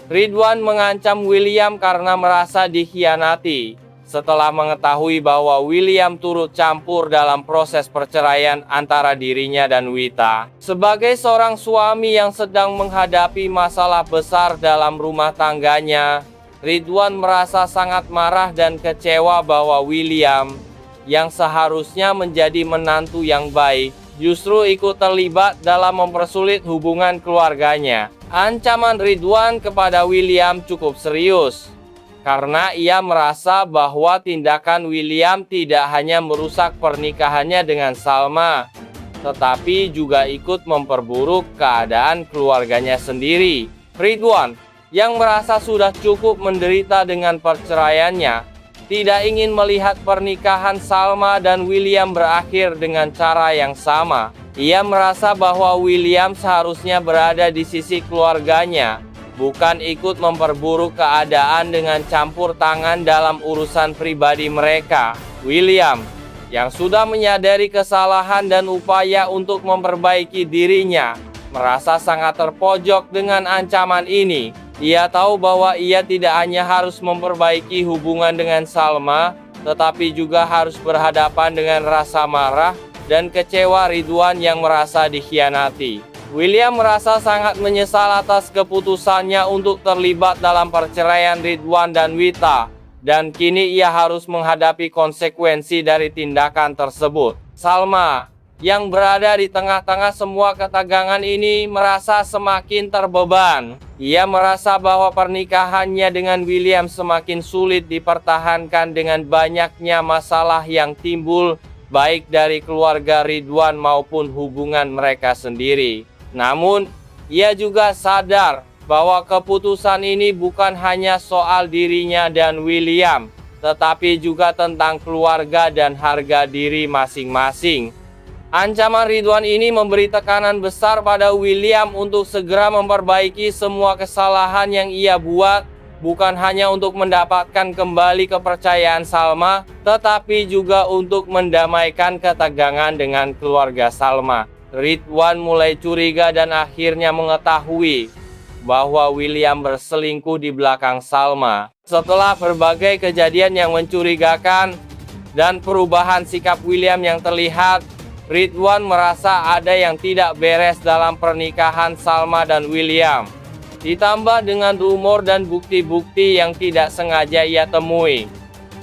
Ridwan mengancam William karena merasa dikhianati setelah mengetahui bahwa William turut campur dalam proses perceraian antara dirinya dan Wita. Sebagai seorang suami yang sedang menghadapi masalah besar dalam rumah tangganya, Ridwan merasa sangat marah dan kecewa bahwa William, yang seharusnya menjadi menantu yang baik, justru ikut terlibat dalam mempersulit hubungan keluarganya. Ancaman Ridwan kepada William cukup serius, karena ia merasa bahwa tindakan William tidak hanya merusak pernikahannya dengan Salma, tetapi juga ikut memperburuk keadaan keluarganya sendiri. Ridwan, yang merasa sudah cukup menderita dengan perceraiannya, tidak ingin melihat pernikahan Salma dan William berakhir dengan cara yang sama. Ia merasa bahwa William seharusnya berada di sisi keluarganya, bukan ikut memperburuk keadaan dengan campur tangan dalam urusan pribadi mereka. William, yang sudah menyadari kesalahan dan upaya untuk memperbaiki dirinya, merasa sangat terpojok dengan ancaman ini. Ia tahu bahwa ia tidak hanya harus memperbaiki hubungan dengan Salma, tetapi juga harus berhadapan dengan rasa marah dan kecewa Ridwan yang merasa dikhianati. William merasa sangat menyesal atas keputusannya untuk terlibat dalam perceraian Ridwan dan Wita, dan kini ia harus menghadapi konsekuensi dari tindakan tersebut. Salma, yang berada di tengah-tengah semua ketegangan ini, merasa semakin terbeban. Ia merasa bahwa pernikahannya dengan William semakin sulit dipertahankan dengan banyaknya masalah yang timbul, baik dari keluarga Ridwan maupun hubungan mereka sendiri. Namun, ia juga sadar bahwa keputusan ini bukan hanya soal dirinya dan William, tetapi juga tentang keluarga dan harga diri masing-masing. Ancaman Ridwan ini memberi tekanan besar pada William untuk segera memperbaiki semua kesalahan yang ia buat, bukan hanya untuk mendapatkan kembali kepercayaan Salma, tetapi juga untuk mendamaikan ketegangan dengan keluarga Salma. Ridwan mulai curiga dan akhirnya mengetahui bahwa William berselingkuh di belakang Salma. Setelah berbagai kejadian yang mencurigakan dan perubahan sikap William yang terlihat, Ridwan merasa ada yang tidak beres dalam pernikahan Salma dan William. Ditambah dengan rumor dan bukti-bukti yang tidak sengaja ia temui,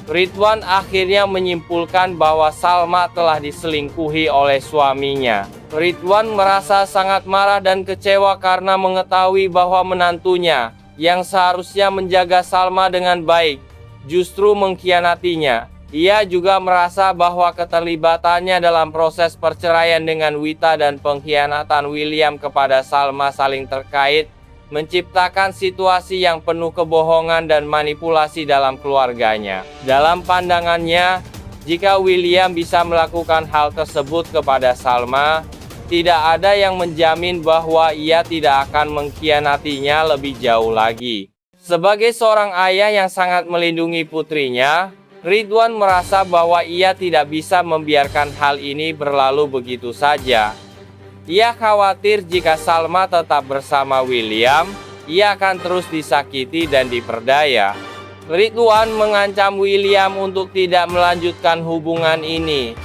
Ridwan akhirnya menyimpulkan bahwa Salma telah diselingkuhi oleh suaminya. Ridwan merasa sangat marah dan kecewa karena mengetahui bahwa menantunya, yang seharusnya menjaga Salma dengan baik, justru mengkhianatinya. Ia juga merasa bahwa keterlibatannya dalam proses perceraian dengan Wita dan pengkhianatan William kepada Salma saling terkait, menciptakan situasi yang penuh kebohongan dan manipulasi dalam keluarganya. Dalam pandangannya, jika William bisa melakukan hal tersebut kepada Salma, tidak ada yang menjamin bahwa ia tidak akan mengkhianatinya lebih jauh lagi. Sebagai seorang ayah yang sangat melindungi putrinya, Ridwan merasa bahwa ia tidak bisa membiarkan hal ini berlalu begitu saja. Ia khawatir jika Salma tetap bersama William, ia akan terus disakiti dan diperdaya. Ridwan mengancam William untuk tidak melanjutkan hubungan ini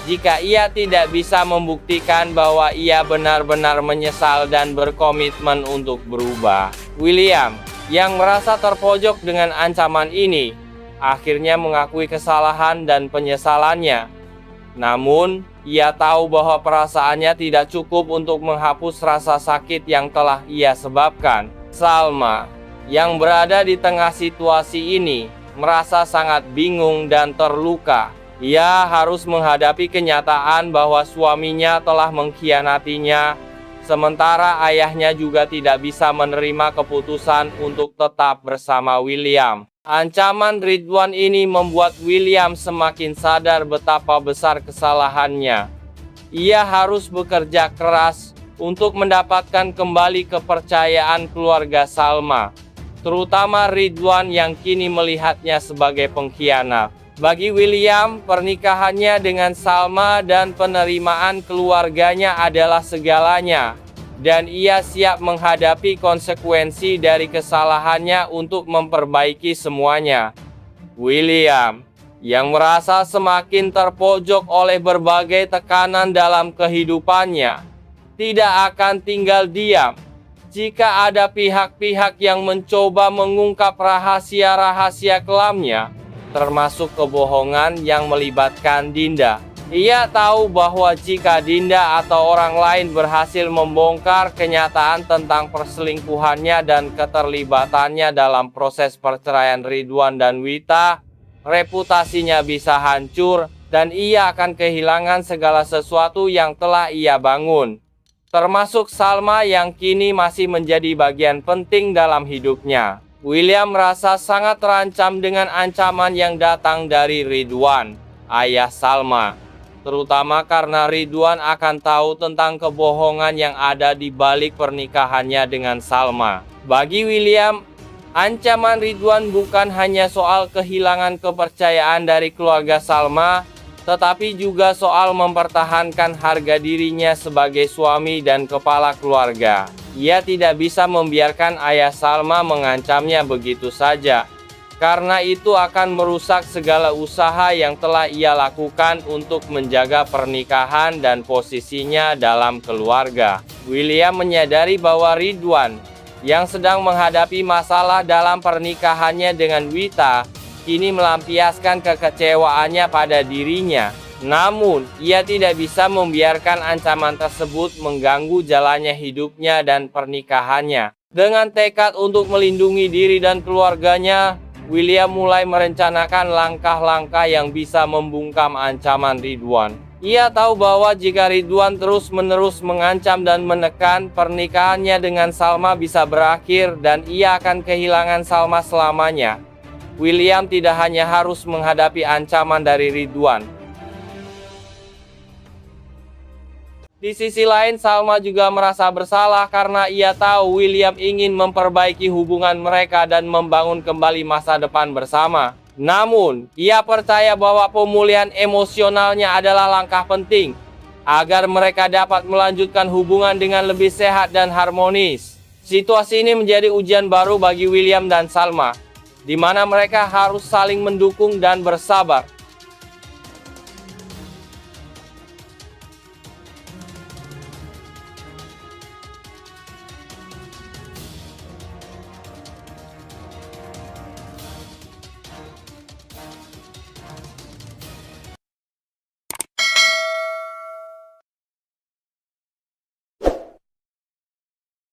jika ia tidak bisa membuktikan bahwa ia benar-benar menyesal dan berkomitmen untuk berubah. William, yang merasa terpojok dengan ancaman ini, akhirnya mengakui kesalahan dan penyesalannya. Namun, ia tahu bahwa perasaannya tidak cukup untuk menghapus rasa sakit yang telah ia sebabkan. Salma, yang berada di tengah situasi ini, merasa sangat bingung dan terluka. Ia harus menghadapi kenyataan bahwa suaminya telah mengkhianatinya, sementara ayahnya juga tidak bisa menerima keputusan untuk tetap bersama William. Ancaman Ridwan ini membuat William semakin sadar betapa besar kesalahannya. Ia harus bekerja keras untuk mendapatkan kembali kepercayaan keluarga Salma, terutama Ridwan yang kini melihatnya sebagai pengkhianat. Bagi William, pernikahannya dengan Salma dan penerimaan keluarganya adalah segalanya. dan ia siap menghadapi konsekuensi dari kesalahannya untuk memperbaiki semuanya. William, yang merasa semakin terpojok oleh berbagai tekanan dalam kehidupannya, tidak akan tinggal diam jika ada pihak-pihak yang mencoba mengungkap rahasia-rahasia kelamnya, termasuk kebohongan yang melibatkan Dinda. Ia tahu bahwa jika Dinda atau orang lain berhasil membongkar kenyataan tentang perselingkuhannya dan keterlibatannya dalam proses perceraian Ridwan dan Wita, reputasinya bisa hancur, dan ia akan kehilangan segala sesuatu yang telah ia bangun, termasuk Salma yang kini masih menjadi bagian penting dalam hidupnya. William merasa sangat terancam dengan ancaman yang datang dari Ridwan, ayah Salma, terutama karena Ridwan akan tahu tentang kebohongan yang ada di balik pernikahannya dengan Salma. Bagi William, ancaman Ridwan bukan hanya soal kehilangan kepercayaan dari keluarga Salma, tetapi juga soal mempertahankan harga dirinya sebagai suami dan kepala keluarga. Ia tidak bisa membiarkan ayah Salma mengancamnya begitu saja, karena itu akan merusak segala usaha yang telah ia lakukan untuk menjaga pernikahan dan posisinya dalam keluarga. William menyadari bahwa Ridwan, yang sedang menghadapi masalah dalam pernikahannya dengan Wita, kini melampiaskan kekecewaannya pada dirinya. Namun, ia tidak bisa membiarkan ancaman tersebut mengganggu jalannya hidupnya dan pernikahannya. Dengan tekad untuk melindungi diri dan keluarganya, William mulai merencanakan langkah-langkah yang bisa membungkam ancaman Ridwan. Ia tahu bahwa jika Ridwan terus-menerus mengancam dan menekan, pernikahannya dengan Salma bisa berakhir dan ia akan kehilangan Salma selamanya. William tidak hanya harus menghadapi ancaman dari Ridwan. Di sisi lain, Salma juga merasa bersalah karena ia tahu William ingin memperbaiki hubungan mereka dan membangun kembali masa depan bersama. Namun, ia percaya bahwa pemulihan emosionalnya adalah langkah penting agar mereka dapat melanjutkan hubungan dengan lebih sehat dan harmonis. Situasi ini menjadi ujian baru bagi William dan Salma, di mana mereka harus saling mendukung dan bersabar.